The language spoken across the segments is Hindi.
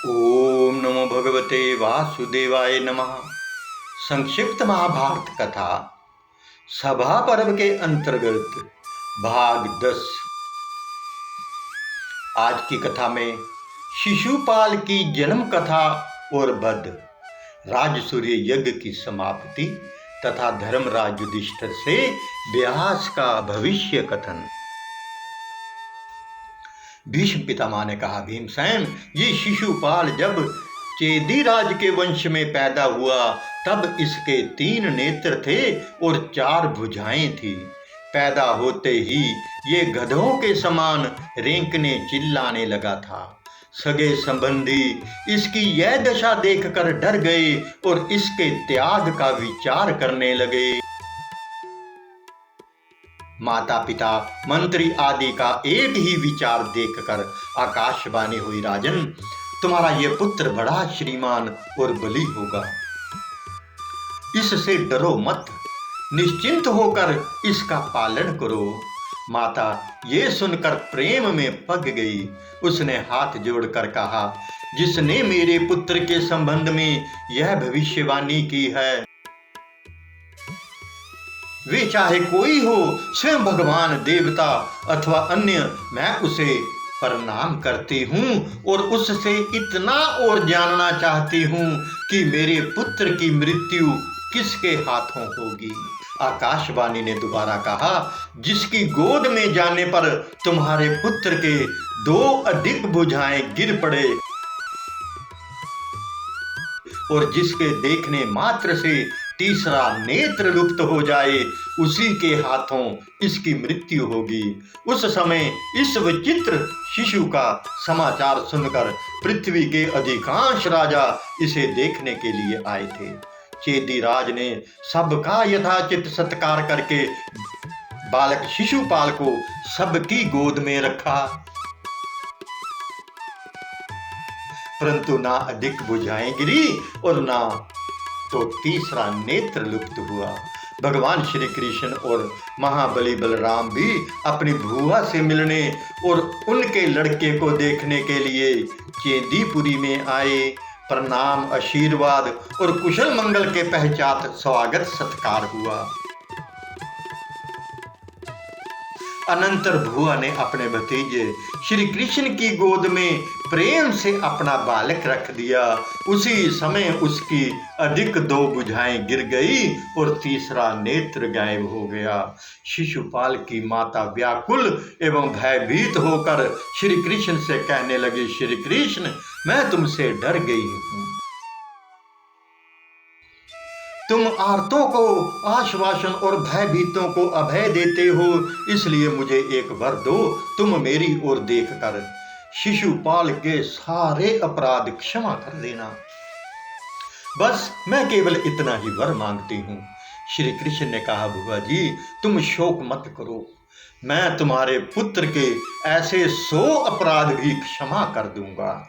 ओम नमो भगवते वासुदेवाय नमः। संक्षिप्त महाभारत कथा सभा पर्व के अंतर्गत भाग 10। आज की कथा में शिशुपाल की जन्म कथा और वध, राजसूय यज्ञ की समाप्ति तथा धर्मराज युधिष्ठिर से व्यास का भविष्य कथन। भीष्म पितामह ने कहा, भीमसेन, ये शिशुपाल जब चेदीराज के वंश में पैदा हुआ तब इसके 3 नेत्र थे और 4 भुजाएं थी। पैदा होते ही ये गधों के समान रेंकने चिल्लाने लगा था। सगे संबंधी इसकी यह दशा देखकर डर गए और इसके त्याग का विचार करने लगे। माता पिता मंत्री आदि का एक ही विचार देखकर आकाशवाणी हुई, राजन, तुम्हारा यह पुत्र बड़ा श्रीमान और बली होगा। इससे डरो मत, निश्चिंत होकर इसका पालन करो। माता ये सुनकर प्रेम में पग गई। उसने हाथ जोड़कर कहा, जिसने मेरे पुत्र के संबंध में यह भविष्यवाणी की है, वे चाहे कोई हो, स्वयं भगवान, देवता अथवा अन्य, मैं उसे प्रणाम करती हूँ और उससे इतना और जानना चाहती हूँ कि मेरे पुत्र की मृत्यु किसके हाथों होगी। आकाशवाणी ने दोबारा कहा, जिसकी गोद में जाने पर तुम्हारे पुत्र के 2 अधिक भुजाएं गिर पड़े और जिसके देखने मात्र से तीसरा नेत्र लुप्त हो जाए, उसी के हाथों इसकी मृत्यु होगी। उस समय इस विचित्र शिशु का समाचार सुनकर पृथ्वी के अधिकांश राजा इसे देखने के लिए आए थे। चेदीराज ने सबका यथाचित सत्कार करके बालक शिशुपाल को सबकी गोद में रखा, परंतु ना अधिक भुजाएं गिरी और ना तो तीसरा नेत्र लुप्त हुआ। भगवान श्री कृष्ण और महाबली बलराम भी अपनी भुआ से मिलने और उनके लड़के को देखने के लिए चेदीपुरी में आए। प्रणाम, आशीर्वाद और कुशल मंगल के पश्चात स्वागत सत्कार हुआ। अनंतर भुआ ने अपने भतीजे श्री कृष्ण की गोद में प्रेम से अपना बालक रख दिया। उसी समय उसकी अधिक 2 भुजाएं गिर गई और तीसरा नेत्र गायब हो गया। शिशुपाल की माता व्याकुल एवं भयभीत होकर श्री कृष्ण से कहने लगी, श्री कृष्ण, मैं तुमसे डर गई हूँ। तुम आर्तों को आश्वासन और भयभीतों को अभय देते हो, इसलिए मुझे एक वर दो। तुम मेरी ओर देखकर शिशुपाल के सारे अपराध क्षमा कर देना। बस मैं केवल इतना ही वर मांगती हूँ। श्री कृष्ण ने कहा, बुआ जी, तुम शोक मत करो, मैं तुम्हारे पुत्र के ऐसे 100 अपराध भी क्षमा कर दूंगा,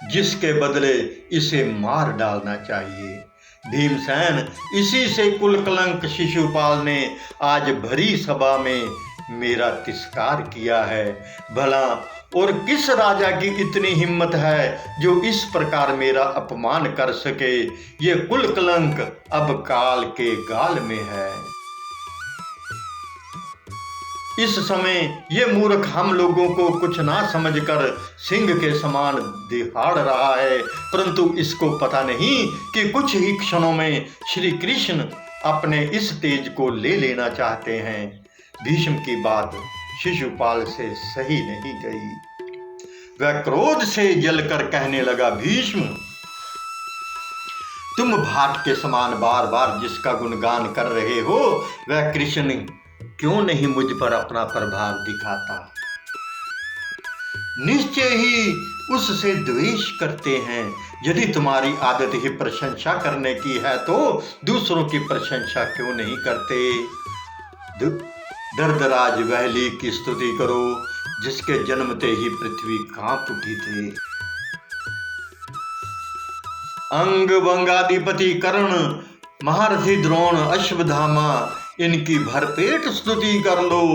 जिसके बदले इसे मार डालना चाहिए। भीमसेन, इसी से कुल कलंक शिशुपाल ने आज भरी सभा में मेरा तिरस्कार किया है। भला और किस राजा की इतनी हिम्मत है जो इस प्रकार मेरा अपमान कर सके। ये कुल कलंक अब काल के गाल में है। इस समय ये मूर्ख हम लोगों को कुछ ना समझकर सिंह के समान दिहाड़ रहा है, परंतु इसको पता नहीं कि कुछ ही क्षणों में श्री कृष्ण अपने इस तेज को ले लेना चाहते हैं। भीष्म की बात शिशुपाल से सही नहीं गई। वह क्रोध से जलकर कहने लगा, भीष्म, तुम भाट के समान बार बार जिसका गुणगान कर रहे हो, वह कृष्ण क्यों नहीं मुझ पर अपना प्रभाव दिखाता। निश्चय ही उससे द्वेष करते हैं। यदि तुम्हारी आदत ही प्रशंसा करने की है तो दूसरों की प्रशंसा क्यों नहीं करते। दर्दराज वहली की स्तुति करो, जिसके जन्मते ही पृथ्वी कांप उठी थी। अंग वंगाधिपति कर्ण, महारथी द्रोण, अश्वत्थामा, इनकी भरपेट स्तुति कर लो।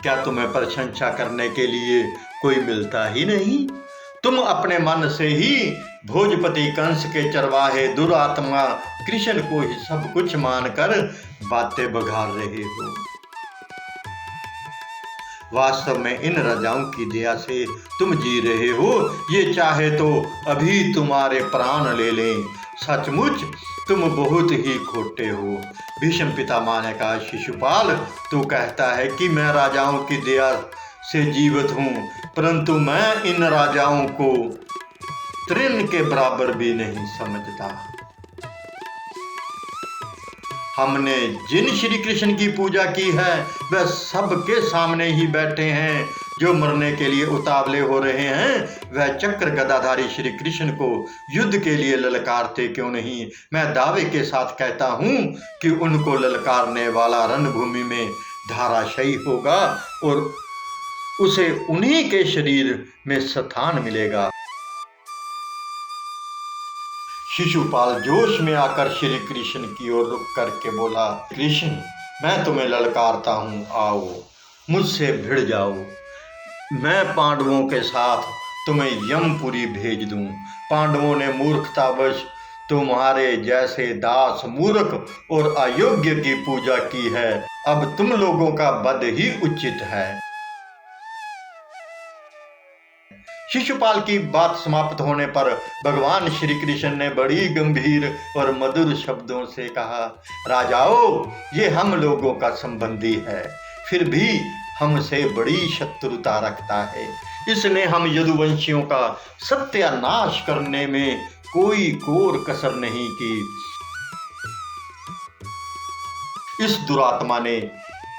क्या तुम्हें प्रशंसा करने के लिए कोई मिलता ही नहीं। तुम अपने मन से ही भोजपति कंस के चरवाहे दुरात्मा कृष्ण को ही सब कुछ मानकर बातें बघार रहे हो। वास्तव में इन राजाओं की दया से तुम जी रहे हो, ये चाहे तो अभी तुम्हारे प्राण ले लें। सचमुच तुम बहुत ही खोटे हो। भीष्म पितामह ने कहा, शिशुपाल तू कहता है कि मैं राजाओं की दया से जीवित हूँ, परंतु मैं इन राजाओं को तृण के बराबर भी नहीं समझता। हमने जिन श्री कृष्ण की पूजा की है वह सबके सामने ही बैठे हैं। जो मरने के लिए उतावले हो रहे हैं वह चक्र गदाधारी श्री कृष्ण को युद्ध के लिए ललकारते क्यों नहीं। मैं दावे के साथ कहता हूँ कि उनको ललकारने वाला रणभूमि में धाराशायी होगा और उसे उन्हीं के शरीर में स्थान मिलेगा। शिशुपाल जोश में आकर श्री कृष्ण की ओर रुक करके बोला, कृष्ण मैं तुम्हें ललकारता हूँ, आओ मुझसे भिड़ जाओ। मैं पांडवों के साथ तुम्हें यमपुरी भेज दूं। पांडवों ने मूर्खतावश तुम्हारे जैसे दास मूर्ख और अयोग्य की पूजा की है, अब तुम लोगों का वध ही उचित है। शिशुपाल की बात समाप्त होने पर भगवान श्री कृष्ण ने बड़ी गंभीर और मधुर शब्दों से कहा, राजाओं ये हम लोगों का संबंधी है, फिर भी हमसे बड़ी शत्रुता रखता है। इसने हम यदुवंशियों का सत्यानाश करने में कोई कोर कसर नहीं की। इस दुरात्मा ने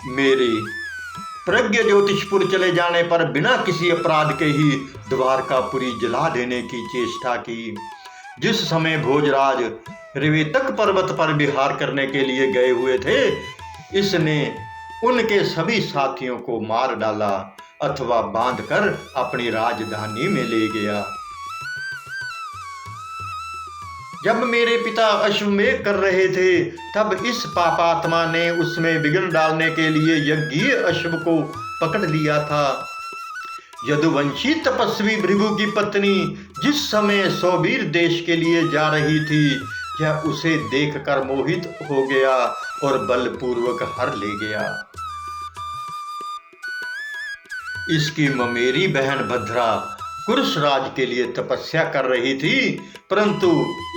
मेरे प्रज्ञ ज्योतिषपुर चले जाने पर बिना किसी अपराध के ही द्वारकापुरी जला देने की चेष्टा की। जिस समय भोजराज रेवेतक पर्वत पर विहार करने के लिए गए हुए थे, इसने उनके सभी साथियों को मार डाला अथवा बांधकर अपनी राजधानी में ले गया। जब मेरे पिता अश्वमेध कर रहे थे तब इस पापात्मा ने उसमें विघ्न डालने के लिए यज्ञीय अश्व को पकड़ लिया था। यदुवंशी तपस्वी भृगु की पत्नी जिस समय सौवीर देश के लिए जा रही थी, यह उसे देखकर मोहित हो गया और बलपूर्वक हर ले गया। इसकी ममेरी बहन भद्रा कुरुषराज के लिए तपस्या कर रही थी, परंतु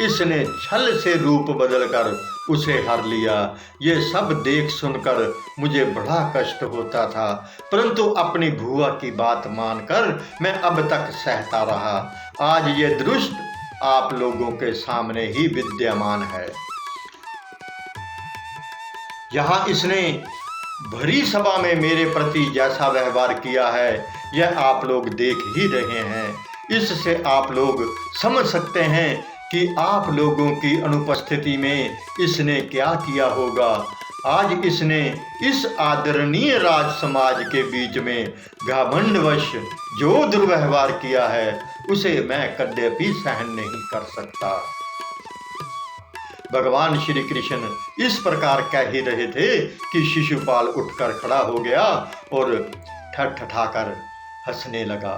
इसने छल से रूप बदलकर उसे हर लिया। ये सब देख सुनकर मुझे बड़ा कष्ट होता था, परंतु अपनी भुआ की बात मानकर मैं अब तक सहता रहा। आज ये दुष्ट आप लोगों के सामने ही विद्यमान है। यहाँ इसने भरी सभा में मेरे प्रति जैसा व्यवहार किया है यह आप लोग देख ही रहे हैं। इससे आप लोग समझ सकते हैं कि आप लोगों की अनुपस्थिति में इसने क्या किया होगा। आज इसने इस आदरणीय राज समाज के बीच में घमंडवश जो दुर्व्यवहार किया है उसे मैं कदापि सहन नहीं कर सकता। भगवान श्री कृष्ण इस प्रकार कह ही रहे थे कि शिशुपाल उठकर खड़ा हो गया और ठठाकर हंसने लगा।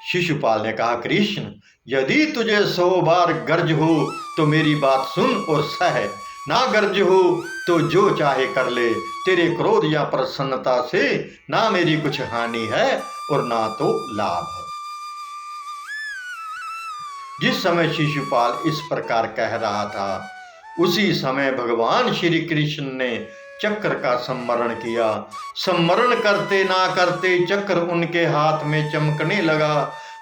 शिशुपाल ने कहा, कृष्ण यदि तुझे 100 बार गर्ज हो तो मेरी बात सुन और सह, ना गर्ज हो तो जो चाहे कर ले। तेरे क्रोध या प्रसन्नता से ना मेरी कुछ हानि है और ना तो लाभ। जिस समय शिशुपाल इस प्रकार कह रहा था उसी समय भगवान श्री कृष्ण ने चक्र का सम्मरण किया। सम्मरण करते ना करते चक्र उनके हाथ में चमकने लगा।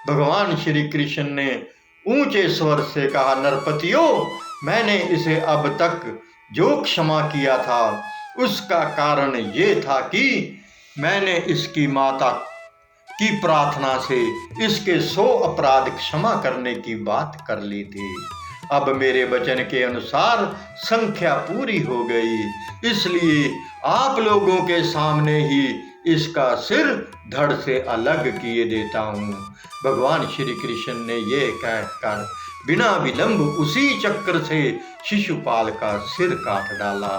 भगवान श्री कृष्ण ने ऊंचे स्वर से कहा, नरपतियों मैंने इसे अब तक जो क्षमा किया था उसका कारण ये था कि मैंने इसकी माता की प्रार्थना से इसके 100 अपराध क्षमा करने की बात कर ली थी। अब मेरे वचन के अनुसार संख्या पूरी हो गई, इसलिए आप लोगों के सामने ही इसका सिर धड़ से अलग किए देता हूँ। भगवान श्री कृष्ण ने ये कहकर बिना विलंब उसी चक्र से शिशुपाल का सिर काट डाला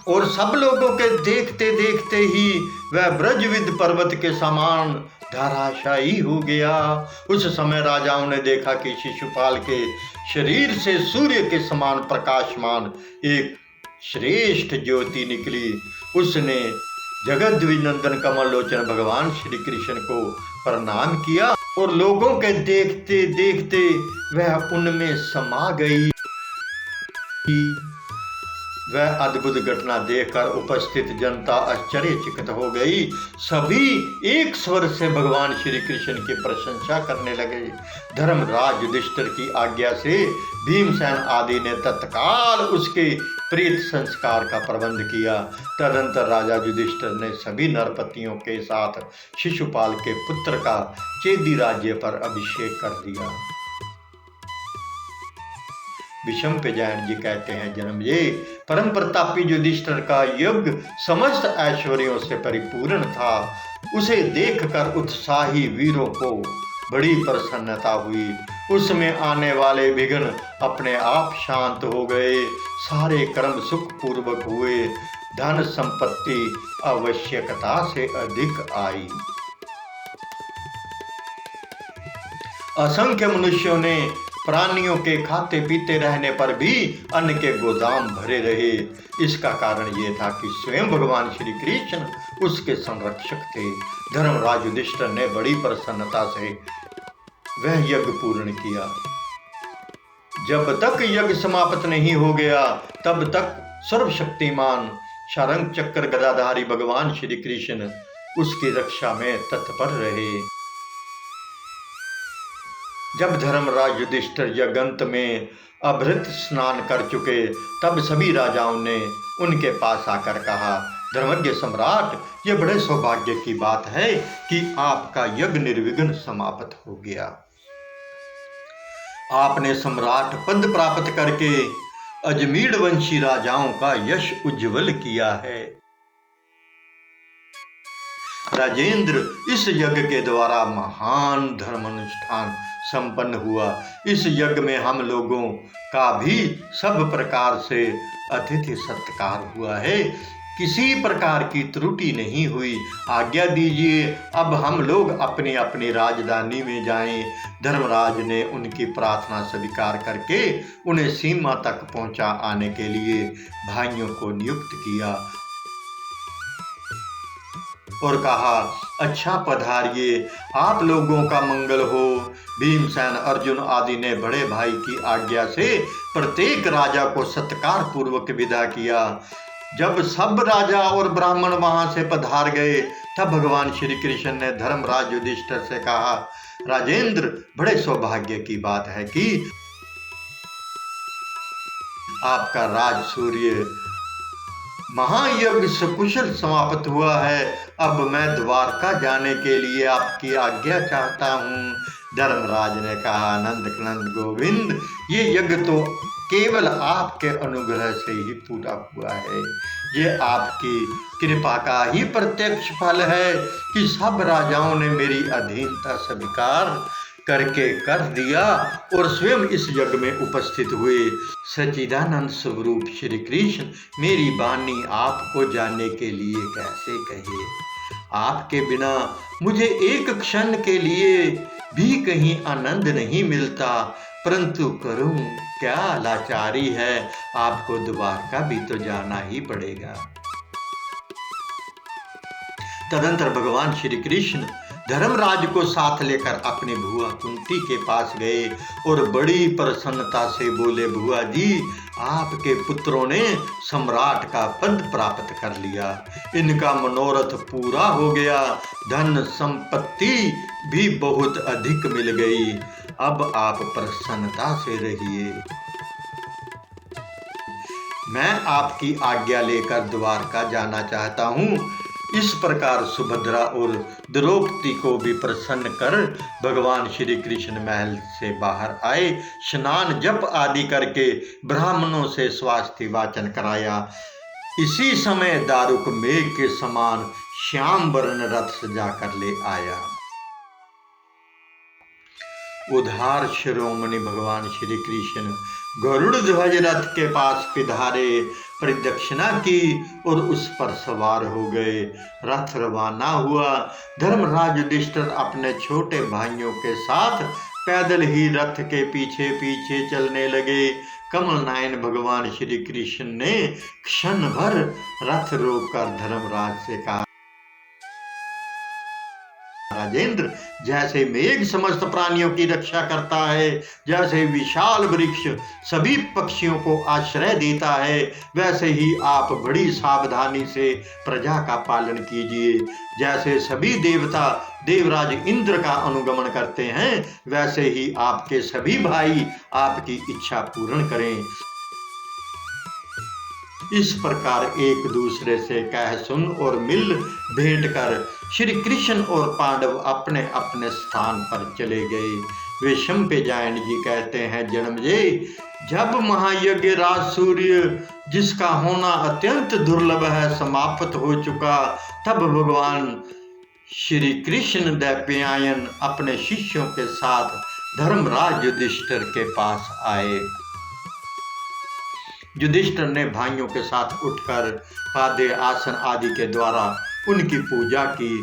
और सब लोगों के देखते देखते ही वह ब्रजविद पर्वत के समान धराशायी हो गया। उस समय राजाओं ने देखा कि शिशुपाल के शरीर से सूर्य के समान प्रकाशमान एक श्रेष्ठ ज्योति निकली। उसने जगद्विनंदन कमल लोचन भगवान श्री कृष्ण को प्रणाम किया और लोगों के देखते देखते वह उनमें समा गई। वह अद्भुत घटना देखकर उपस्थित जनता आश्चर्यचकित हो गई। सभी एक स्वर से भगवान श्री कृष्ण की प्रशंसा करने लगे। धर्मराज युधिष्ठिर की आज्ञा से भीमसेन आदि ने तत्काल उसके प्रेत संस्कार का प्रबंध किया। तदंतर राजा युधिष्ठिर ने सभी नरपतियों के साथ शिशुपाल के पुत्र का चेदी राज्य पर अभिषेक कर दिया। विषम पे जैन जी कहते हैं, जन्मजय परम प्रतापी युधिष्ठिर का यज्ञ समस्त ऐश्वर्यों से परिपूर्ण था। उसे देखकर उत्साही वीरों को बड़ी प्रसन्नता हुई। उसमें आने वाले विघ्न अपने आप शांत हो गए। सारे कर्म सुख पूर्वक हुए। धन संपत्ति आवश्यकता से अधिक आई। असंख्य मनुष्यों ने प्राणियों के खाते पीते रहने पर भी अन्न के गोदाम भरे रहे। इसका कारण ये था कि स्वयं भगवान श्री कृष्ण उसके संरक्षक थे। धर्मराज युधिष्ठिर ने बड़ी प्रसन्नता से वह यज्ञ पूर्ण किया। जब तक यज्ञ समाप्त नहीं हो गया तब तक सर्वशक्तिमान शारंग चक्र गदाधारी भगवान श्री कृष्ण उसकी रक्षा में तत्पर रहे। जब धर्मराज युधिष्ठिर यज्ञ में अभृत स्नान कर चुके तब सभी राजाओं ने उनके पास आकर कहा, धर्मज्ञ सम्राट, यह बड़े सौभाग्य की बात है कि आपका यज्ञ निर्विघ्न समाप्त हो गया। आपने सम्राट पद प्राप्त करके अजमीर वंशी राजाओं का यश उज्जवल किया है। राजेंद्र, इस यज्ञ के द्वारा महान धर्मानुष्ठान संपन्न हुआ। इस यज्ञ में हम लोगों का भी सब प्रकार से अतिथि सत्कार हुआ है। किसी प्रकार की त्रुटि नहीं हुई। आज्ञा दीजिए, अब हम लोग अपनी अपनी राजधानी में जाएं। धर्मराज ने उनकी प्रार्थना स्वीकार करके उन्हें सीमा तक पहुंचा आने के लिए भाइयों को नियुक्त किया और कहा, अच्छा पधारिए, आप लोगों का मंगल हो। भीमसेन, अर्जुन आदि ने बड़े भाई की आज्ञा से प्रत्येक राजा को सत्कार पूर्वक विदा किया। जब सब राजा और ब्राह्मण वहां से पधार गए तब भगवान श्री कृष्ण ने धर्मराज युधिष्ठिर से कहा, राजेंद्र, बड़े सौभाग्य की बात है कि आपका राज सूर्य महायज्ञ सकुशल समाप्त हुआ है। अब मैं द्वारका जाने के लिए आपकी आज्ञा चाहता हूँ। धर्मराज ने कहा, नंद गोविंद, ये यज्ञ तो केवल आपके अनुग्रह से ही पूरा हुआ है। ये आपकी कृपा का ही प्रत्यक्ष फल है कि सब राजाओं ने मेरी अधीनता स्वीकार करके कर दिया और स्वयं इस यज्ञ में उपस्थित हुए। सच्चिदानंद स्वरूप श्री कृष्ण मेरी वाणी आपको जानने के लिए कैसे कहे। आपके बिना मुझे एक क्षण के लिए भी कहीं आनंद नहीं मिलता, परंतु करूं क्या, लाचारी है। आपको द्वारका भी तो जाना ही पड़ेगा। तदंतर भगवान श्री कृष्ण धर्मराज को साथ लेकर अपनी भुआ कुंती के पास गए और बड़ी प्रसन्नता से बोले, बुआ जी, आपके पुत्रों ने सम्राट का पद प्राप्त कर लिया। इनका मनोरथ पूरा हो गया। धन संपत्ति भी बहुत अधिक मिल गई। अब आप प्रसन्नता से रहिए। मैं आपकी आज्ञा लेकर द्वारका जाना चाहता हूँ। इस प्रकार सुभद्रा और द्रौपदी को भी प्रसन्न कर भगवान श्री कृष्ण महल से बाहर आए। स्नान जप आदि करके ब्राह्मणों से स्वास्थ्य वाचन कराया। इसी समय दारुक मेघ के समान श्याम वर्ण रथ सजा कर ले आया। उधार शिरोमणि भगवान श्री कृष्ण गरुड़ ध्वज रथ के पास पिधारे, परिदक्षिणा की और उस पर सवार हो गए। रथ रवाना हुआ। धर्मराज युधिष्ठिर अपने छोटे भाइयों के साथ पैदल ही रथ के पीछे पीछे चलने लगे। कमल नयन भगवान श्री कृष्ण ने क्षण भर रथ रोककर धर्मराज से कहा, राजेंद्र, जैसे मेघ समस्त प्राणियों की रक्षा करता है, जैसे विशाल वृक्ष सभी पक्षियों को आश्रय देता है, वैसे ही आप बड़ी सावधानी से प्रजा का पालन कीजिए। जैसे सभी देवता देवराज इंद्र का अनुगमन करते हैं, वैसे ही आपके सभी भाई आपकी इच्छा पूर्ण करें। इस प्रकार एक दूसरे से कह सुन और मिल भेंट कर श्री कृष्ण और पांडव अपने अपने स्थान पर चले गए। वे शंपेजायन जी कहते हैं, जन्मजय, जब महायज्ञ राज सूर्य जिसका होना अत्यंत दुर्लभ है समाप्त हो चुका, तब भगवान श्री कृष्ण दैत्यायन अपने शिष्यों के साथ धर्मराज युधिष्ठिर के पास आए। युधिष्ठिर ने भाइयों के साथ उठकर पादे आसन आदि के द्वारा उनकी पूजा की।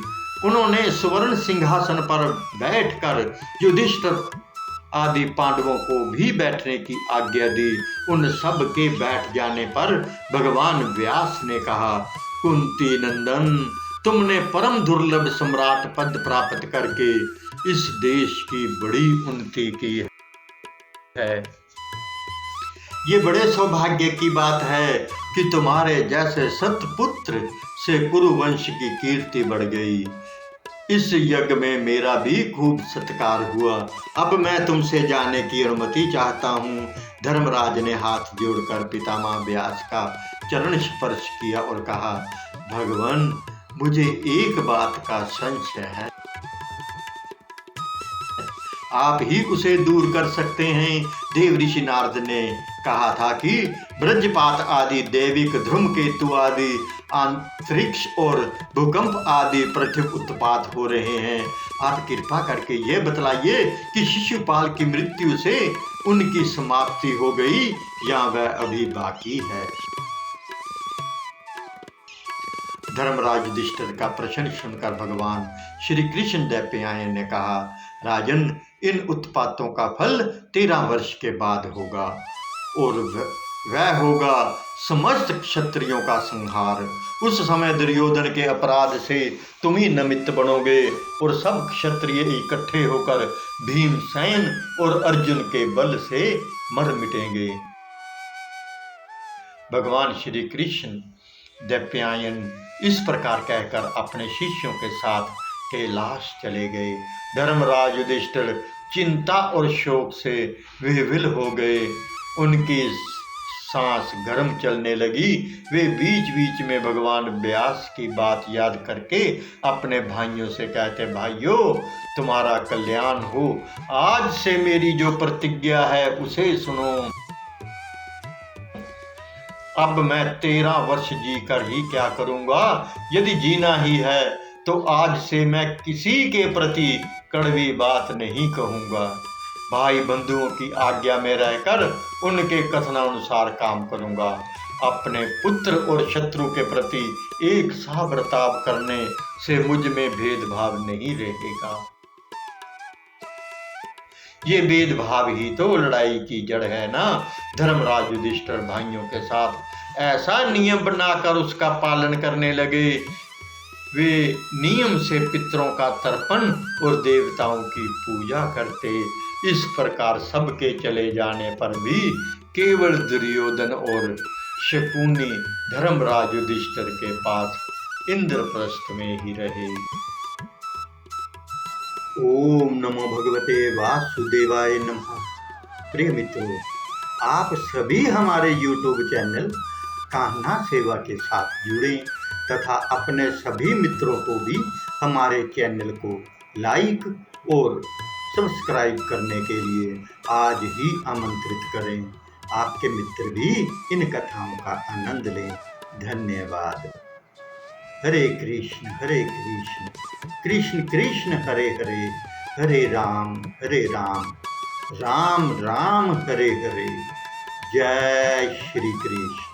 उन्होंने सुवर्ण सिंहासन पर बैठकर युधिष्ठिर आदि पांडवों को भी बैठने की आज्ञा दी। उन सब के बैठ जाने पर भगवान व्यास ने कहा, कुंती नंदन, तुमने परम दुर्लभ सम्राट पद प्राप्त करके इस देश की बड़ी उन्नति की है। ये बड़े सौभाग्य की बात है कि तुम्हारे जैसे सतपुत्र से कुरुवंश की कीर्ति बढ़ गई। इस यज्ञ में मेरा भी खूब सत्कार हुआ। अब मैं तुमसे जाने की अनुमति चाहता हूँ। धर्मराज ने हाथ जोड़कर पितामह व्यास का चरण स्पर्श किया और कहा, भगवान, मुझे एक बात का संशय है, आप ही उसे दूर कर सकते हैं। देव ऋषि नारद ने कहा था कि ब्रजपात आदि दैविक धूमकेतु आदि अंतरिक्ष और भूकंप आदि पृथ्वी उत्पात हो रहे हैं। आप कृपा करके यह बतलाइए कि शिशुपाल की मृत्यु से उनकी समाप्ति हो गई या वह अभी बाकी है। धर्मराज युधिष्ठिर का प्रश्न सुनकर भगवान श्री कृष्ण दैत्यायन ने कहा, राजन, इन उत्पातों का फल 13 वर्ष के बाद होगा और वह होगा समस्त क्षत्रियों का संहार। उस समय दुर्योधन के अपराध से तुम ही निमित्त बनोगे और सब क्षत्रिय इकट्ठे होकर भीमसेन और अर्जुन के बल से मर मिटेंगे। भगवान श्री कृष्ण दैत्यायन इस प्रकार कहकर अपने शिष्यों के साथ कैलाश चले गए। धर्मराज युधिष्ठिर चिंता और शोक से विह्वल हो गए। उनकी सांस गर्म चलने लगी। वे बीच बीच में भगवान व्यास की बात याद करके अपने भाइयों से कहते, भाइयों, तुम्हारा कल्याण हो। आज से मेरी जो प्रतिज्ञा है उसे सुनो। अब मैं 13 वर्ष जीकर ही क्या करूंगा? यदि जीना ही है तो आज से मैं किसी के प्रति कड़वी बात नहीं कहूंगा। भाई बंधुओं की आज्ञा में रहकर उनके कथनानुसार काम करूंगा। अपने पुत्र और शत्रु के प्रति एक सा बर्ताव करने से मुझ में भेदभाव नहीं रहेगा। ये भेदभाव ही तो लड़ाई की जड़ है ना। धर्मराज युधिष्ठिर भाइयों के साथ ऐसा नियम बनाकर उसका पालन करने लगे। वे नियम से पितरों का तर्पण और देवताओं की पूजा करते। इस प्रकार सबके चले जाने पर भी केवल दुर्योधन और शकुनी धर्मराज युधिष्ठिर के पास इंद्रप्रस्थ में ही रहे। ओम नमो भगवते वासुदेवाय नमः। प्रिय मित्रों, आप सभी हमारे YouTube चैनल कान्हा सेवा के साथ जुड़े तथा अपने सभी मित्रों को भी हमारे चैनल को लाइक और सब्सक्राइब करने के लिए आज ही आमंत्रित करें। आपके मित्र भी इन कथाओं का आनंद लें। धन्यवाद। हरे कृष्ण कृष्ण कृष्ण हरे हरे, हरे राम राम हरे हरे। जय श्री कृष्ण।